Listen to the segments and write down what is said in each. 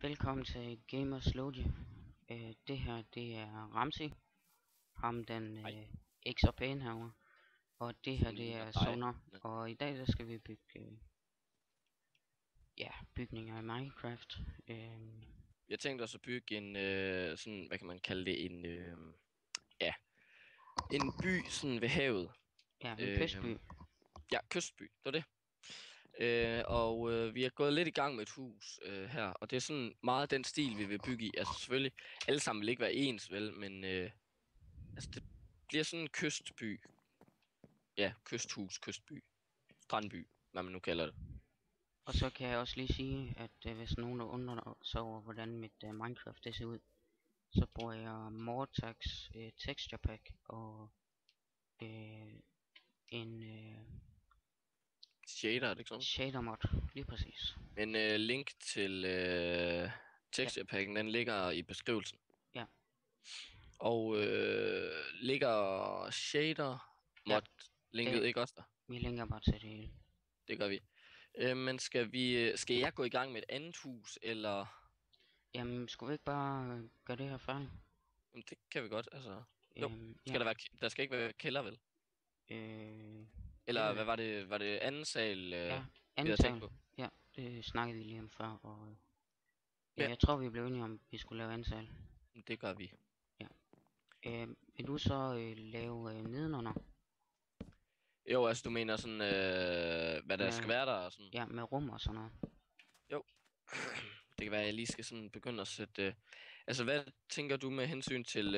Velkommen til Gamers Logi. Det her, det er Ramsey, ham den Hej, ikke så pæne herovre. Og det her, den det ligner er dig. Sonar. Og i dag, der skal vi bygge, bygninger i Minecraft. Jeg tænkte også at bygge en, sådan, hvad kan man kalde det, ja, en by sådan ved havet. Ja, en Øh, kystby. ja, kystby, det var det. Vi er gået lidt i gang med et hus her, og det er sådan meget den stil, vi vil bygge i. Altså selvfølgelig, alle sammen vil ikke være ens, vel, men altså det bliver sådan en kystby. Ja, kysthus, kystby, strandby, hvad man nu kalder det. Og så kan jeg også lige sige, at hvis nogen der undrer sig over, hvordan mit Minecraft det ser ud, så bruger jeg Mortax Texture Pack og øh, en Shader, er det ikke sådan? shader mod, lige præcis. Men link til Ja, texturepacken, den ligger i beskrivelsen. ja, Og ligger shader ja, mod linket det, ikke også der? vi linker bare til det hele. Det gør vi. Men skal jeg gå i gang med et andet hus, eller? Jamen, skulle vi ikke bare gøre det her færdigt? Jamen, det kan vi godt, altså. Jo, Ja, der skal ikke være kælder, vel? det Eller ved hvad jeg. var det? Var det anden sal, Ja, vi havde tænkt antal. på? Ja, det snakkede vi lige om før, og ja, Ja, jeg tror, vi blev enige om, at vi skulle lave antal. det gør vi. Ja. Vil du så lave nedenunder Jo, altså du mener sådan, hvad der skal med, være der og sådan. ja, med rum og sådan noget? Jo. Det kan være, at jeg lige skal sådan begynde at sætte. Altså, hvad tænker du med hensyn til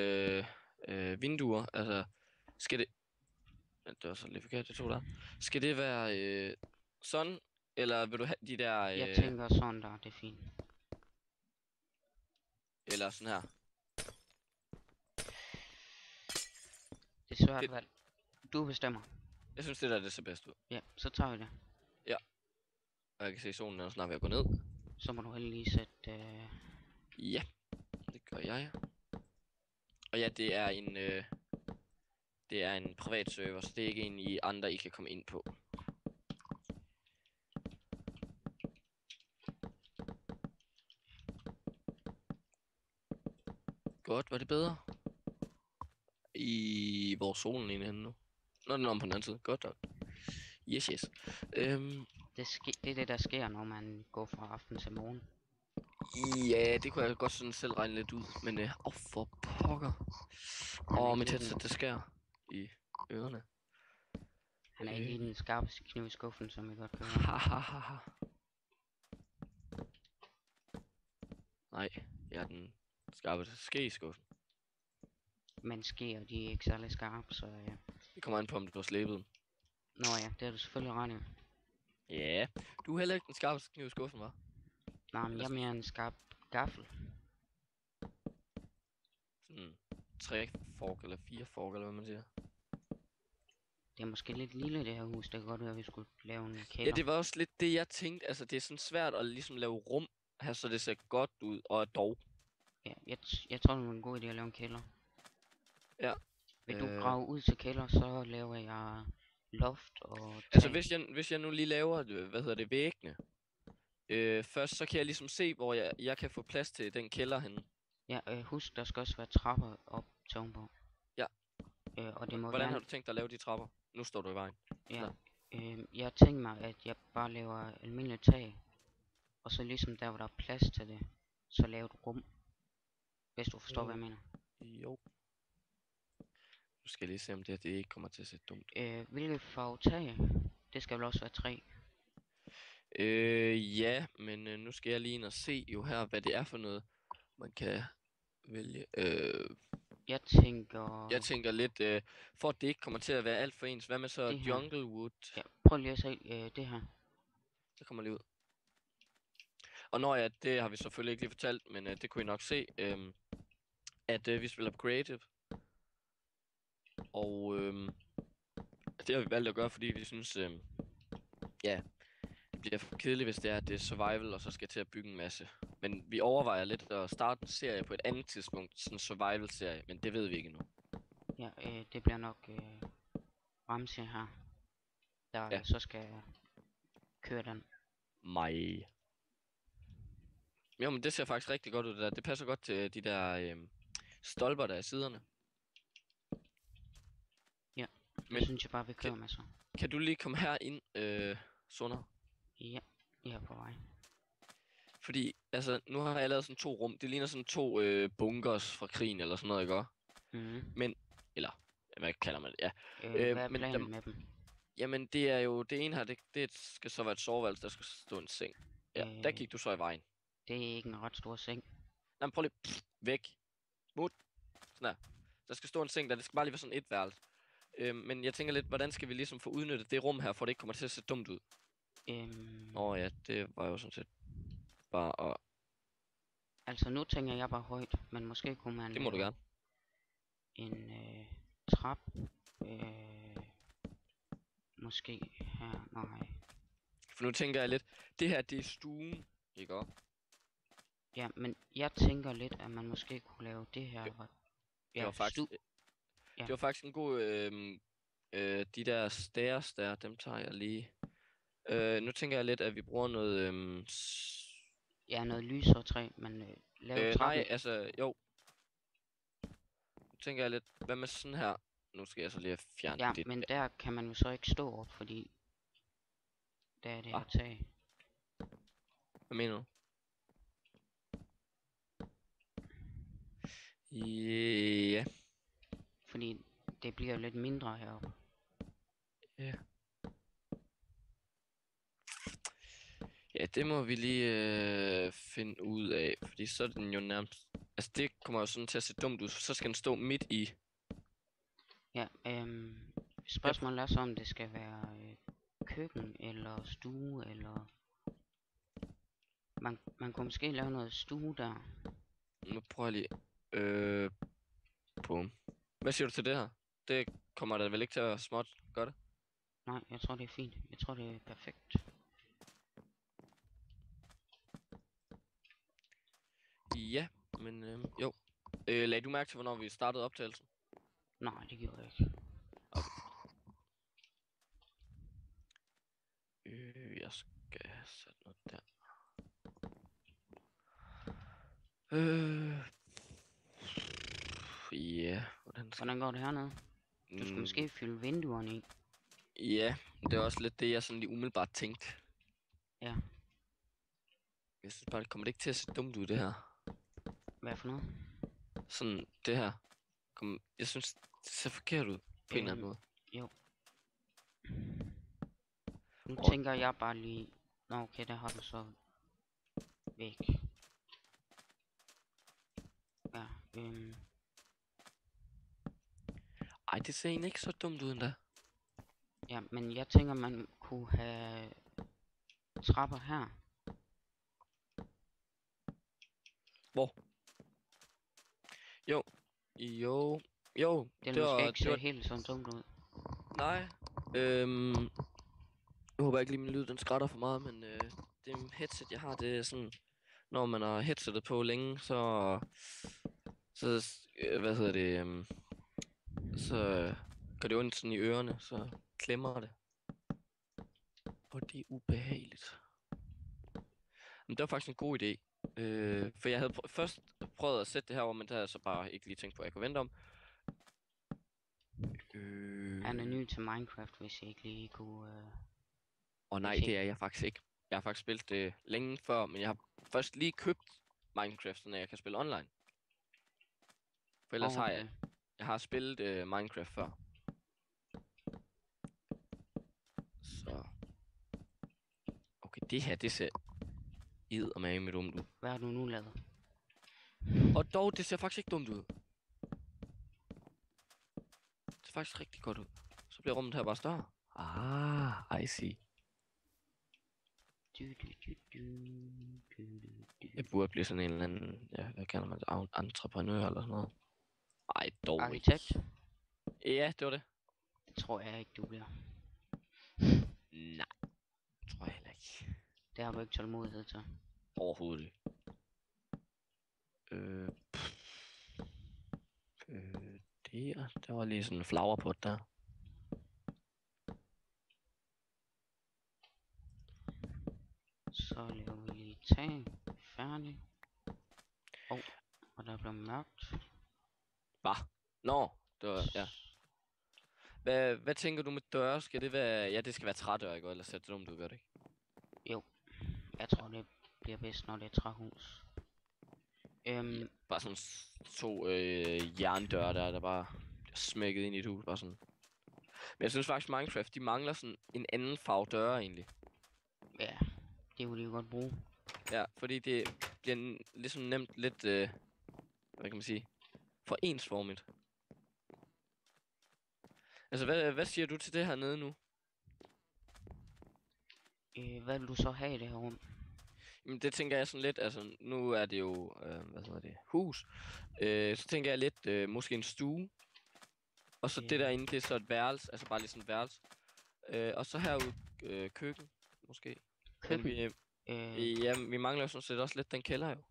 vinduer? Altså, skal det. Ja, det var så lidt forkert, det tog der. Skal det være sådan, eller vil du have de der. Jeg tænker sådan der, det er fint. Eller sådan her? Det er svært Det, valg. Du bestemmer. jeg synes, det der det ser bedst ud. Ja, så tager vi det. Ja, og jeg kan se, at solen er snart ved at gå ned. Så må du heller lige sætte, Ja, det gør jeg. Og ja, det er en privat server, så det er ikke en, I andre I kan komme ind på. Godt, var det bedre? Hvor er solen egentlig henne nu? Nå, den er om på den anden side. Godt nok. Yes, yes. det er det, der sker, når man går fra aften til morgen. Ja, det kunne jeg godt sådan selv regne lidt ud. Men, for pokker. Mit headset, det skærer i ørerne. Han er ikke lige den skarpeste kniv i skuffen, som jeg godt kan høre. Hahaha. Nej, jeg er den skarpeste ske i skuffen. Men skeer, de er ikke særlig skarpe, så ja. Det kommer an på, om du har slæbet dem. Nå ja, det er du selvfølgelig ret i. Ja, du er heller ikke den skarpeste kniv i skuffen, hva'? Nej, men jeg er mere en skarp gaffel. Sådan 3 fork eller 4 fork, eller hvad man siger. Det er måske lidt lille, det her hus. Det kan godt være, at vi skulle lave en Ja, kælder. det var også lidt det, jeg tænkte. Altså, det er sådan svært at ligesom lave rum her, så det ser godt ud, og dog. Ja, jeg tror, det var en god idé at lave en kælder. Ja. Vil du grave ud til kælder, så laver jeg loft og tag. Altså, hvis jeg nu lige laver, hvad hedder det, væggene. Først så kan jeg ligesom se, hvor jeg kan få plads til den kælder henne. Ja, husk, der skal også være trapper op til ovenpå. Ja. Og det må Hvordan være har du tænkt dig at lave de trapper? Nu står du i vejen. Ja, jeg tænker mig, at jeg bare laver almindelig tag. Og så ligesom der, hvor der er plads til det, så laver du rum. Hvis du forstår, hvad jeg mener. Jo. Nu skal jeg lige se, om det ikke kommer til at se dumt. Hvilket farve tag? Det skal vel også være træ. Ja, men nu skal jeg lige ind og se jo her, hvad det er for noget, man kan vælge. Jeg tænker lidt, for at det ikke kommer til at være alt for ens. Hvad med så det her. Jungle Wood? Ja, prøv lige at se det her. Det kommer lige ud. Og når ja, det har vi selvfølgelig ikke lige fortalt, men det kunne I nok se, at vi spiller på Creative. Og det har vi valgt at gøre, fordi vi synes, ja, det bliver for kedeligt, hvis det er, at det er survival, og så skal jeg til at bygge en masse. Men vi overvejer lidt at starte en serie på et andet tidspunkt, sådan en survival-serie, men det ved vi ikke endnu. Ja, det bliver nok Ramsey her, der så skal køre den. Mig. Jo, men det ser faktisk rigtig godt ud, det der. Det passer godt til de der stolper, der er i siderne. Ja, det Men synes jeg bare, vi kører med så. kan du lige komme her ind, Sunder? Ja, jeg er på vej. Fordi, altså, nu har jeg lavet sådan 2 rum. Det ligner sådan 2 bunkers fra krigen eller sådan noget, ikke? Mhm. Men, eller, hvad kalder man det? Ja. Hvad er Men planen med dem? jamen, det er jo, det ene her, det skal så være et soveværelse, der skal stå en seng. Ja, der gik du så i vejen. Det er ikke en ret stor seng. Nej, men prøv lige, væk. Mut. Sådan der. Der skal stå en seng der, det skal bare lige være sådan et værelse. Men jeg tænker lidt, hvordan skal vi ligesom få udnyttet det rum her, for det ikke kommer til at se dumt ud? Ja, det var jo sådan set bare at... Altså nu tænker jeg bare højt, men måske kunne man Det må du lave gerne. en trap. Måske her, nej. For nu tænker jeg lidt, det her det er stuen, ikke også? Ja, men jeg tænker lidt, at man måske kunne lave det her. Det var faktisk, Ja. det var faktisk en god, de der stairs der, dem tager jeg lige. Nu tænker jeg lidt, at vi bruger noget, Ja, noget lysere træ, men lave trappen. nej, altså, jo. Nu tænker jeg lidt, hvad med sådan her? Nu skal jeg så lige fjerne Ja, dit. men der kan man jo så ikke stå op, fordi der er det her tag. Hvad mener du? Ja. Fordi det bliver lidt mindre heroppe. Ja. Ja, det må vi lige finde ud af, fordi så er den jo nærmest... Altså, det kommer jo sådan til at se dumt ud, så skal den stå midt i. Ja, spørgsmålet er så, om det skal være køkken eller stue, eller... Man kunne måske lave noget stue der. Nu prøver jeg lige... Bum. Hvad siger du til det her? Det kommer der vel ikke til at småt, gør det? Nej, jeg tror det er fint. Jeg tror det er perfekt. Ja, men jo. Lagde du mærke til, hvornår vi startede optagelsen? Nej, det gjorde jeg ikke. Jeg skal sætte noget der. Ja, Hvordan går det hernede? Du skal måske fylde vinduerne i. Ja, det er også lidt det, jeg sådan lige umiddelbart tænkte. Ja. Jeg synes bare, det kommer ikke til at se dumt ud, det her. Hvad for noget? Sådan, det her. Jeg synes, det ser forkert ud, på en eller anden måde. Jo. Nu tænker jeg bare lige... Nå, okay, der har du så... væk. Ja, Ej, det ser egentlig ikke så dumt ud endda. Ja, men jeg tænker, man kunne have... trapper her. Hvor? Jo. Det måske ikke ser helt sådan dumt ud. Nej. Nu håber jeg ikke lige, min lyd den skrætter for meget, men det headset, jeg har, det er sådan... Når man har headsetet på længe, så hvad hedder det... så gør det ondt sådan i ørerne, så klemmer det. Og det er ubehageligt. Men det var faktisk en god idé. For jeg havde først prøvet at sætte det her over, men det havde jeg så bare ikke lige tænkt på, at jeg kunne vente om. Han er ny til Minecraft, hvis jeg ikke lige kunne... Nej, det er jeg faktisk ikke. Jeg har faktisk spillet det længe før, men jeg har først lige købt Minecraft, så jeg kan spille online. For ellers har jeg har spillet Minecraft før. Så... Okay, det her, det ser eddermame dumt ud. Hvad har du nu lavet? Og dog, det ser faktisk ikke dumt ud. Det ser faktisk rigtig godt ud. Så bliver rummet her bare større. I see. Jeg burde blive sådan en eller anden, ja, hvad kalder man det, entreprenør eller sådan noget. Ej, dog Arkitekt? ikke. Ja, det var det. Det tror jeg ikke, du bliver. Nej, tror jeg heller ikke. Det har du ikke tålmodighed til. Overhovedet ikke. Der var lige sådan en flowerpot der. Så laver vi lige tag. færdig. Og der blev mørkt. Hvad? Nå, det var, ja. Hvad tænker du med døre? Skal det være... Ja, det skal være trædøre, ikke? Ellers ser det dumt ud, gør det ikke? Jo, jeg tror det bliver bedst, når det er træhus. Ja, bare sådan to jerndøre der bare bliver smækket ind i et hus, bare sådan. Men jeg synes faktisk, Minecraft, de mangler sådan en anden farve døre egentlig. Ja, det kunne de jo godt bruge. Ja, fordi det bliver ligesom nemt lidt, hvad kan man sige, for ensformigt. Altså, hvad siger du til det her nede nu? Hvad vil du så have i det her rum? Jamen, det tænker jeg sådan lidt, altså, nu er det jo, hvad hedder det, hus. Så tænker jeg lidt, måske en stue. Og så det derinde, det er så et værelse, altså bare lige sådan et værelse. Og så herude, køkken, måske. Køkken? Ja, vi mangler jo sådan set også lidt den kælder jo.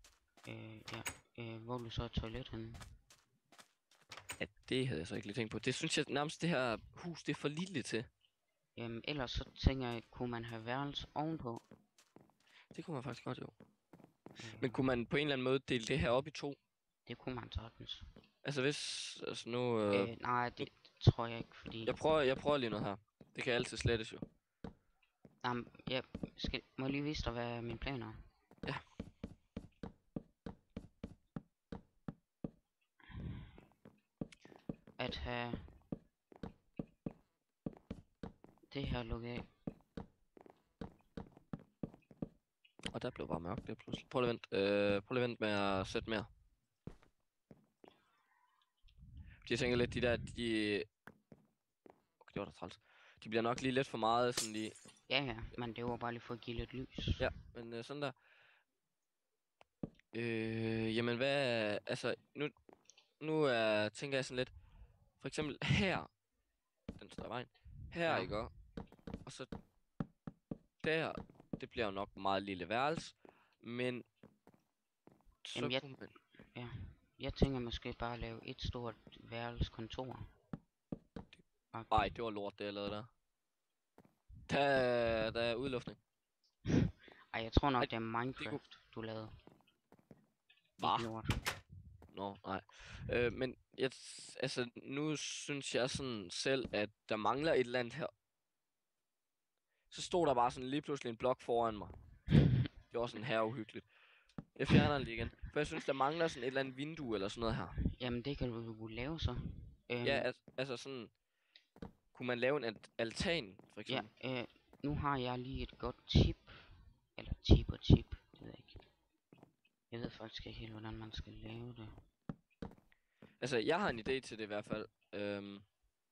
Ja. Hvor vil du så have toilet henne? Ja, det havde jeg så ikke lige tænkt på. Det synes jeg nærmest, det her hus, det er for lille til. Ellers så tænker jeg, kunne man have værelse ovenpå? Det kunne man faktisk godt jo. Men kunne man på en eller anden måde dele det her op i to? Det kunne man sagtens. Altså hvis, altså nu... Nej, det tror jeg ikke, fordi... Jeg prøver lige noget her. Det kan altid slettes jo. Jamen, må jeg lige vise dig, hvad mine planer er? Ja. At have... det her lukket af. Og der blev bare mørkt der pludselig. Prøv lige at vente med at sætte mere. Jeg tænker lidt, de der, okay, det var da træls. De bliver nok lige lidt for meget sådan lige... Ja, men det var bare lige for at give lidt lys. Ja, men sådan der. Jamen hvad, altså nu tænker jeg sådan lidt. For eksempel her, den står i vejen. Her, Ja. ikke? Og så der, det bliver jo nok meget lille værelse. Men så Jamen, kunne man... Ja, jeg tænker måske bare at lave et stort værelseskontor. Ej, det var lort, det jeg lavede der. Der er udluftning. Ej, jeg tror nok, det er Minecraft, du lavede. Hvad? Nå, nej. Men altså, nu synes jeg sådan selv, at der mangler et eller andet her. Så stod der bare sådan lige pludselig en blok foran mig. Det var sådan her uhyggeligt. Jeg fjerner den lige igen. For jeg synes, der mangler sådan et eller andet vindue eller sådan noget her. Jamen, det kan du lave så. Ja, altså sådan... Kunne man lave en altan, for eksempel? Ja, nu har jeg lige et godt tip. Eller tip, det ved jeg ikke. Jeg ved faktisk ikke helt, hvordan man skal lave det. Altså, jeg har en idé til det i hvert fald.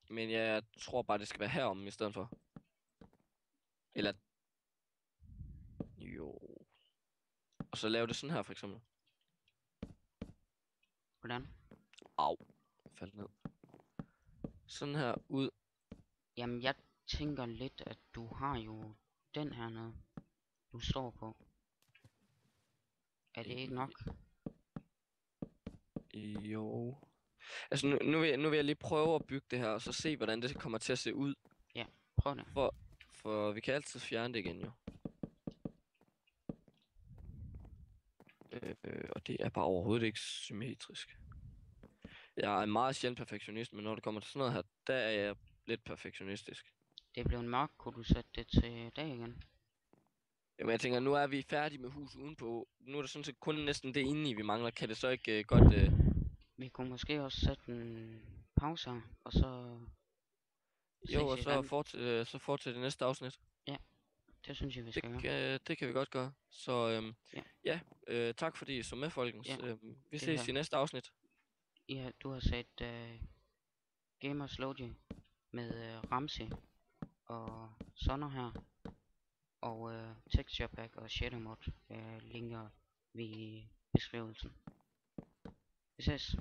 Men jeg tror bare, det skal være herom i stedet for. Eller... Jo... Og så lave det sådan her, for eksempel. Hvordan? Au. Faldt ned. Sådan her ud. Jamen, jeg tænker lidt, at du har jo den her nede, du står på. Er det ikke nok? Jo... Altså, nu vil jeg lige prøve at bygge det her, og så se, hvordan det kommer til at se ud. Ja, prøv det. For vi kan altid fjerne det igen, jo. Og det er bare overhovedet ikke symmetrisk. Jeg er meget sjældent perfektionist, men når det kommer til sådan noget her, der er jeg lidt perfektionistisk. Det er blevet mørkt, kunne du sætte det til dag igen? Jamen jeg tænker, nu er vi færdige med hus udenpå. Nu er der sådan set kun næsten det inde i, vi mangler. Kan det så ikke godt... Vi kunne måske også sætte en pause her, og så... Jo, og så fortsætte det næste afsnit. Ja, det synes jeg, vi skal gøre. Det kan vi godt gøre. Så ja, tak fordi I så med, folkens. Ja, vi ses i næste afsnit. Ja, du har set Gamers Logi med Ramsey og Sonner her. Og Texture Pack og Shadow Mod linker vi i beskrivelsen. Vi ses.